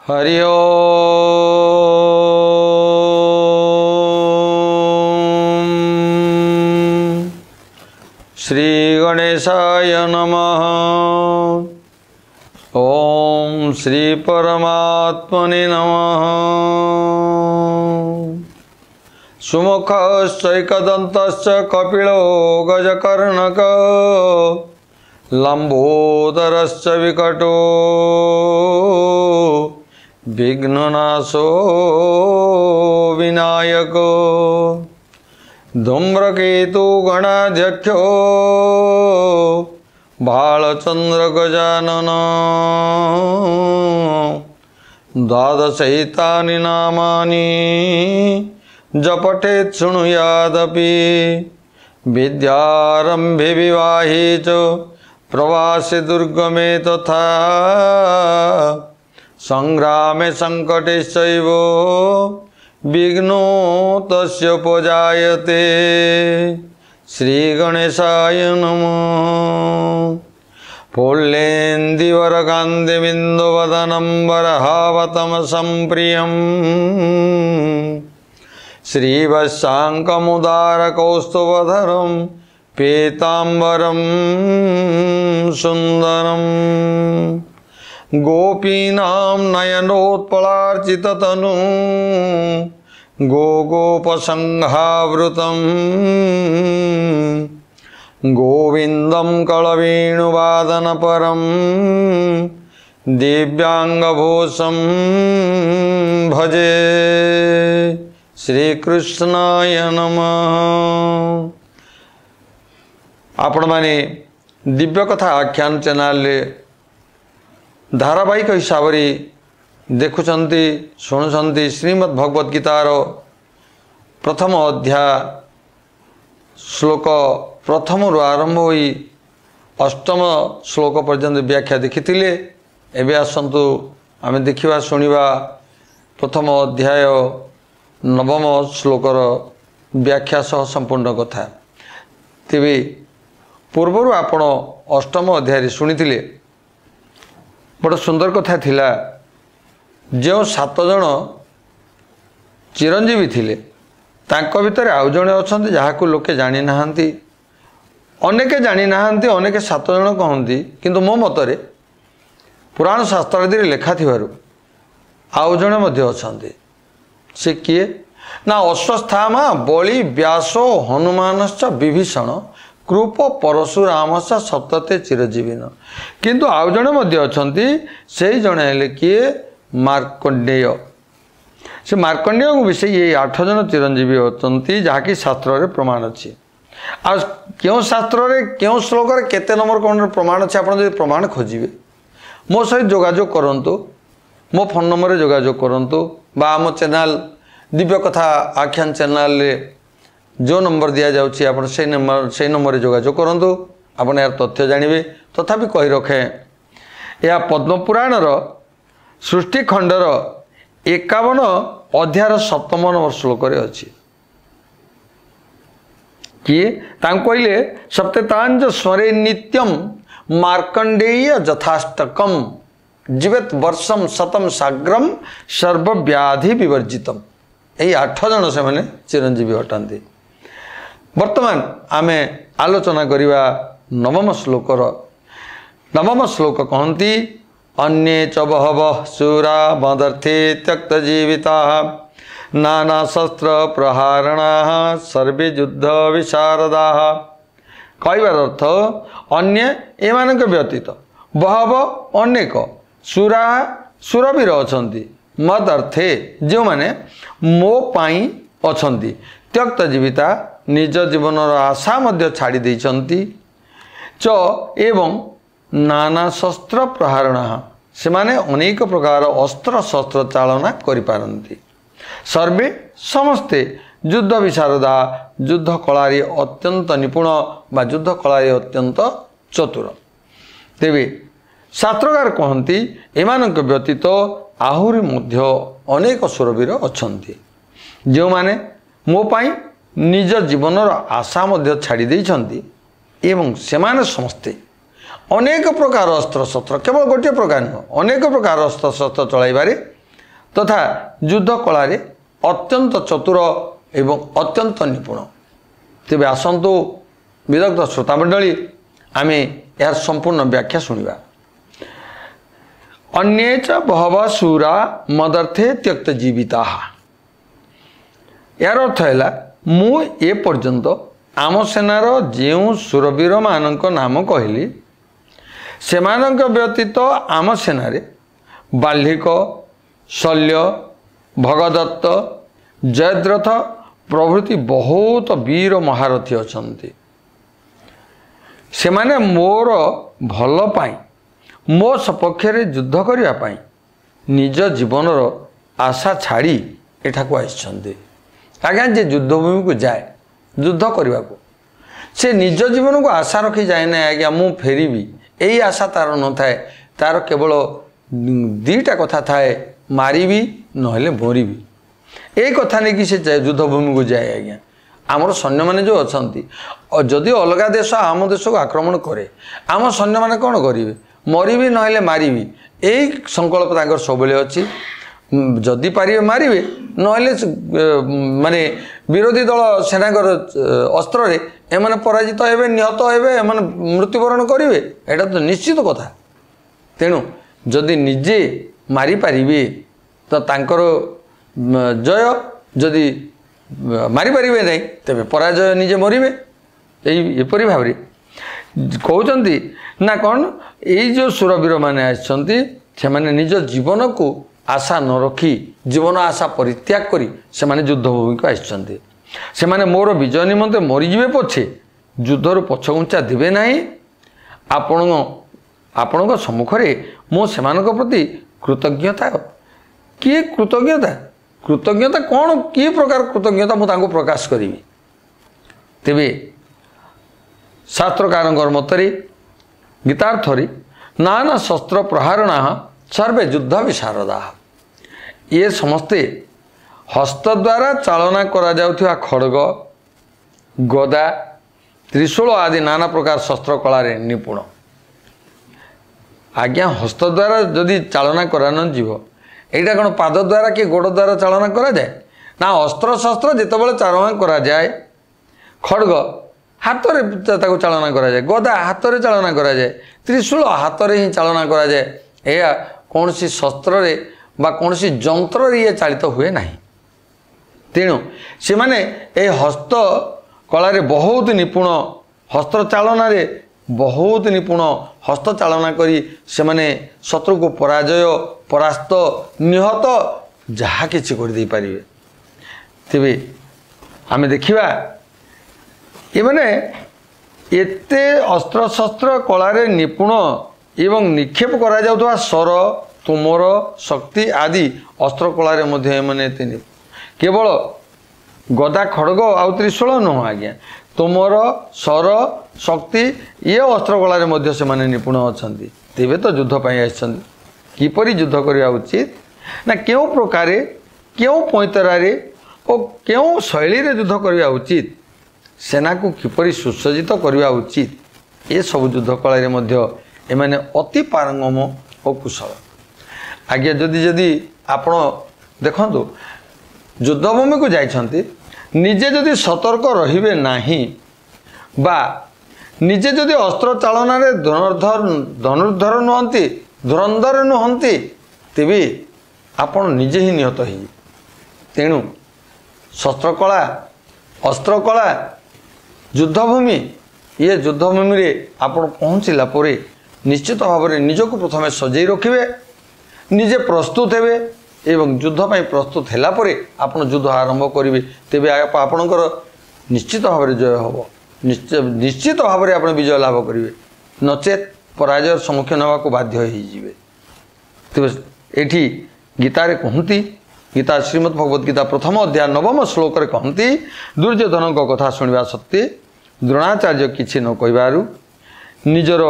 हरि ओम। श्री गणेशाय नमः। ओम श्री परमात्मने नमः। सुमुखश्चैकदन्तश्च कपिलो गजकर्णक लंबोदरश्च विकटो विघ्ननाशो विनायको धूम्रकेतु गणाध्यक्षो बालचंद्र गजानन द्वादशैतानि नामानि जपठेत् शृणुयादपि विद्यारंभे विवाहे च प्रवासे दुर्गमे तथा संग्रामे संकटेश्चैव विघ्नो तस्य उपजायते। श्री गणेशाय नमः। पुल्लेन्दीवरकान्तिबिन्दुवदनं वरहावतमसं प्रियं श्रीवत्साङ्कमुदारकौस्तुभधरं पीताम्बरं सुन्दरं गोपीनां नयनोत्पलार्चिततनु गोगोपसंहावृतं गोविन्दं कलवेणुवादनपरं दिव्यांगभूषं भजे। श्रीकृष्णाय नमः। आपण माने दिव्य कथा आख्यान चैनल धारावाहिक हिसाब से देखुंती शुणुंट श्रीमद् भगवद गीतार प्रथम अध्याय श्लोक प्रथम आरंभ हो अष्टम श्लोक पर्यंत व्याख्या देखी एवं आसतु आम देखा शुणा प्रथम अध्याय नवम श्लोकर व्याख्या सह संपूर्ण कथा। तेबे पूर्वर आपण अष्टम अध्याय शुणी बड़ सुंदर कथा थिला। जो 7 जन चिरंजीवी थिले तांको भितर आउ जणे अछंती जाहाकू लोके जानी नाहांती, अनेके जानी नाहांती, अनेके 7 जन कहंती, किंतु मो मतरे पुराण शास्त्रादि लेखा थिबारु आउ जणे मध्ये अछंती। से किए ना अश्वस्थामा बलि व्यासो हनुमानश्च विभीषण कृप परशुरामश्च सप्तते चिरजीविन। किंतु आउ जणे मध्ये अछंती, से जणे हेले किए मार्कंडेय। से मार्कंडेय को विषय ये 8 जन चिरंजीवी अछंती जहाँकि शास्त्र रे प्रमाण अछि। आ क्यों शास्त्र रे क्यों श्लोक रे केते नंबर कोन प्रमाण अछि आपण जे प्रमाण खोजिबे मो सहित जोगाजोग करंतु, मो फोन नंबर रे जोगाजोग करंतु बा आम चैनल दिव्य कथा आख्यान चैनल रे जो नंबर दिया जाउछि आपण से नंबर रे जोगाजोग करंतु, आपण यार तथ्य जानिबे। तथापि कहि रखे या पद्म पुराण रो सृष्टि खंडर 51 अध्याय 7 नंबर श्लोक रे अछि कि तां कहले सप्ततांज स्वरे नित्यम मार्कंडेय जथाष्टकम जीवेत वर्षम शतम साग्रम सर्वव्याधि विवर्जितम। यही 8 जन से माने चिरंजीवी हटाते। वर्तमान आमे आलोचना करिवा नवम श्लोकर। नवम श्लोक कहती अन्ये च बहवः शूरा मदर्थे त्यक्त जीविता नाना शस्त्र प्रहारणाः सर्वे युद्ध विशारदाः। कहबार अर्थ अन्य एमानक व्यतीत बहव अनेक शूरा शूरवीर अछंती मद अर्थे जो माने मो पाई अछंती त्यक्त जीविता निज जीवनर आशा मध्य छाड़ी देइछंती च एवं नाना शस्त्र प्रहारणा से माने अनेक प्रकार अस्त्र शस्त्र चालना करि पारंती। सर्वे समस्ते युद्ध विशारदा युद्ध कलारी अत्यंत निपुण बा युद्ध कलारी अत्यंत चतुर। तेबे शास्त्रकार कहती एमानक व्यतीत आहुरी मध्य अनेक शूरवीर अछंती जो माने मो पाई निज जीवनर आशा मध्य छाड़ी देइछंती एवं सेमाने समस्ते अनेक प्रकार अस्त्र शस्त्र केवल गोटे प्रकार नुह अनेक प्रकार अस्त्र शस्त्र चलाइबारे तथा युद्ध कलारे अत्यंत चतुर एवं अत्यंत निपुण। तेबे आसंतु विदग्ध श्रोतामंडली आम यार संपूर्ण व्याख्या शुणा। अन्ये च बहवः शूरा मदर्थे त्यक्त जीविता। यार अर्थ है मु ए पर्यंत आम सेनार जो शूरवीर मानक नाम कहली सेमानक व्यतीत आम सेनारे बाल्हिक, शल्य, भगदत्त, जयद्रथ प्रभृति बहुत वीर महारथी अछंती। सेमाने मोर भल पाई मो सपक्षरे युद्ध करिया पाई निज जीवनर आशा छाड़ी एठाकु आइछंती। आज्ञा जे युद्धभूमि को जाए युद्ध करने को से निज जीवन को आशा रखी जाए ना आज्ञा मु फेरबी यही आशा तार न थाए। तार केवल दीटा कथा थाए मारिबी नहले मरिबी यही कथा नहीं कि से युद्धभूमि को जाए। आज्ञा आमर सैन्य मैंने जो अच्छा जदि अलग देश आम देश को आक्रमण करे आम सैन्य मैंने कौन करेंगे मरिबी नहले मारिबी यही संकल्प तांकर सबले अच्छी। जदि पारे मारे नहले माने विरोधी दल सेनाकर अस्त्र एमाने पराजित हेबे निहत हेबे एमाने मृत्युवरण करेंगे एटा तो निश्चित कथा। तेणु जदि निजे मारी पारिबे तो तांकर जय जदि मारी पारिबे नहीं तेबे पराजय निजे मरिबे। एपरि भाव कहते ना कौन यही जो शूरवीर मैंने आसछंती से माने निज जीवन को आशा न रखी जीवन आशा परित्याग करी से माने युद्धभूमि को आसछंती। से माने मोर विजय निमंते मरीजे पछे युद्धर पछघुंचा देवे नहीं। आपण सम्मुखरे मो सेमानक प्रति कृतज्ञता किए कृतज्ञता कृतज्ञता कौन कि प्रकार कृतज्ञता मुझे प्रकाश करी। तेबे शास्त्रकार मतरे गीतार्थरी नाना शस्त्र प्रहारणा सर्वे युद्ध विशारदा। ये समस्ते हस्त द्वारा चालना करा जाउथिया खड़ग, गदा, त्रिशूल आदि नाना प्रकार शस्त्र कला निपुण। आज्ञा हस्त द्वारा जदि चालना करा न जीव एटा कौन पाद द्वारा कि गोड़ द्वारा चालना करा जाए ना अस्त्र शस्त्र जितेबाला चालना करा जाए खड़ग हाथ में चालना करा जाए, गदा हाथ में चालना करा जाए, त्रिशूल हाथ में ही चालना करा जाए। यह कौन सी शस्त्र बा कौन सी जंत्र ये चालित हुए नहीं। तेणु से माने हस्त कला बहुत निपुण हस्त चालना बहुत निपुण हस्त चालना करी से माने शत्रु को पराजय परास्त निहत जहा किछि कर दे पारिबे। तेबे आमे देखिबा ये माने एते अस्त्र शस्त्र कलारे निपुण एवं निक्षेप करा जाउथवा स्वर तुमर शक्ति आदि अस्त्र कलारे मध्य माने केवल गदा खड़ग आउ त्रिशूल नुह आज्ञा तुमर स्वर शक्ति ये अस्त्र कलारे मध्य से माने निपुण अछंती। तेबे तो युद्ध पाई आछंती किपरि युद्ध करिया उचित ना केउ प्रकार केउ पैतरारे और केउ शैली रे युद्ध करिया उचित सेना को किपरि सुसज्जित करिया उचित ये सब युद्ध कला मध्य एमाने अति पारंगम और कुशल। आज्ञा जदि जदि आपण देखंतु युद्धभूमि को जाइछंती निजे जदि सतर्क रहिबे नाही बा निजे जदि अस्त्र चालना रे धनुर्धर नुहंती धुरंधर नुहंती तेबे आपण निजे ही निहत ही। तेणु शस्त्रकला अस्त्रकला युद्धभूमि ये युद्धभूमि रे आपण पहुँचला परे निश्चित भाव में निजक प्रथम सजै रखिए निजे प्रस्तुत हेबे एवं युद्ध पाई प्रस्तुत हैला परे आपण युद्ध आरंभ करेंगे तेबे आपणकर निश्चित भाव में जय हम निश्चित भाव में आप विजय लाभ करेंगे नचेत पराजय सम्मुखीन होगा को बाध्य होइजिबे। तेबे एठी गीतारे कहती गीता श्रीमद् भगवद गीता प्रथम अध्याय 9 श्लोक कहती दुर्योधन कथा शुणा सत्वे द्रोणाचार्य किछि न कहबारु निजर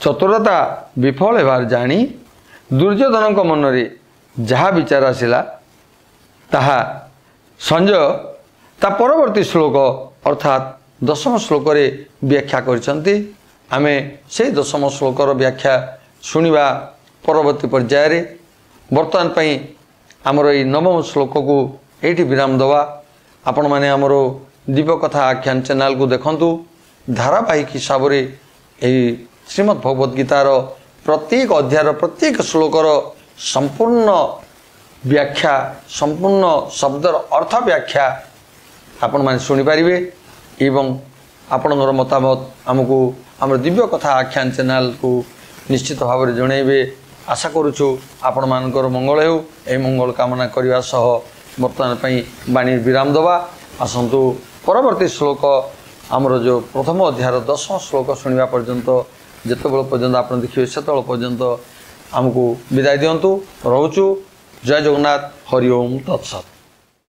चतुरता विफल हेबार जानी दुर्योधन मन रे जहा विचार आसिला ताहा संजय ता परवर्ती श्लोक अर्थात 10 श्लोक रे व्याख्या करछंती। आमे से 10 श्लोकर व्याख्या शुणिबा परवर्ती पर्याय रे ବର୍ତ୍ତମାନ ପାଇଁ ଆମର ଏଇ ନବମ ଶ୍ଲୋକକୁ ଏଇଠି ବିରାମ ଦେବା। ଆପଣମାନେ ଆମର ଦିବ୍ୟକଥା ଆଖ୍ୟାନ ଚ୍ୟାନେଲକୁ ଦେଖନ୍ତୁ। ଧାରାବାହିକ ହିସାବରେ ଏହି ଶ୍ରୀମଦ୍ ଭଗବତ ଗୀତାର ପ୍ରତ୍ୟେକ ଅଧ୍ୟାୟର ପ୍ରତ୍ୟେକ ଶ୍ଲୋକର ସମ୍ପୂର୍ଣ୍ଣ ବ୍ୟାଖ୍ୟା, ସମ୍ପୂର୍ଣ୍ଣ ଶବ୍ଦର ଅର୍ଥ ବ୍ୟାଖ୍ୟା ଆପଣମାନେ ଶୁଣିପାରିବେ ଏବଂ ଆପଣଙ୍କର ମତାମତ ଆମକୁ ଆମର ଦିବ୍ୟକଥା ଆଖ୍ୟାନ ଚ୍ୟାନେଲକୁ ନିଶ୍ଚିତ ଭାବରେ ଜଣାଇବେ। ଆଶା କରୁଛୁ ଆପଣମାନଙ୍କର ମଙ୍ଗଳ ହେଉ। ଏହି ମଙ୍ଗଳ କାମନା କରିବା ସହ ବର୍ତ୍ତମାନ ପାଇଁ ବାଣୀ ବିରାମ ଦେବା। ଆସନ୍ତୁ ପରବର୍ତ୍ତୀ ଶ୍ଲୋକ ଆମର ଯେଉଁ ପ୍ରଥମ ଅଧ୍ୟାୟର 10ମ ଶ୍ଲୋକ ଶୁଣିବା ପର୍ଯ୍ୟନ୍ତ, ଯେତେବେଳେ ପର୍ଯ୍ୟନ୍ତ ଆପଣ ଦେଖିବେ ସେତେବେଳେ ପର୍ଯ୍ୟନ୍ତ ଆମକୁ ବିଦାୟ ଦିଅନ୍ତୁ। ରହୁଛୁ। ଜୟ ଜଗନ୍ନାଥ। ହରି ଓମ୍ ତତ୍ସତ୍।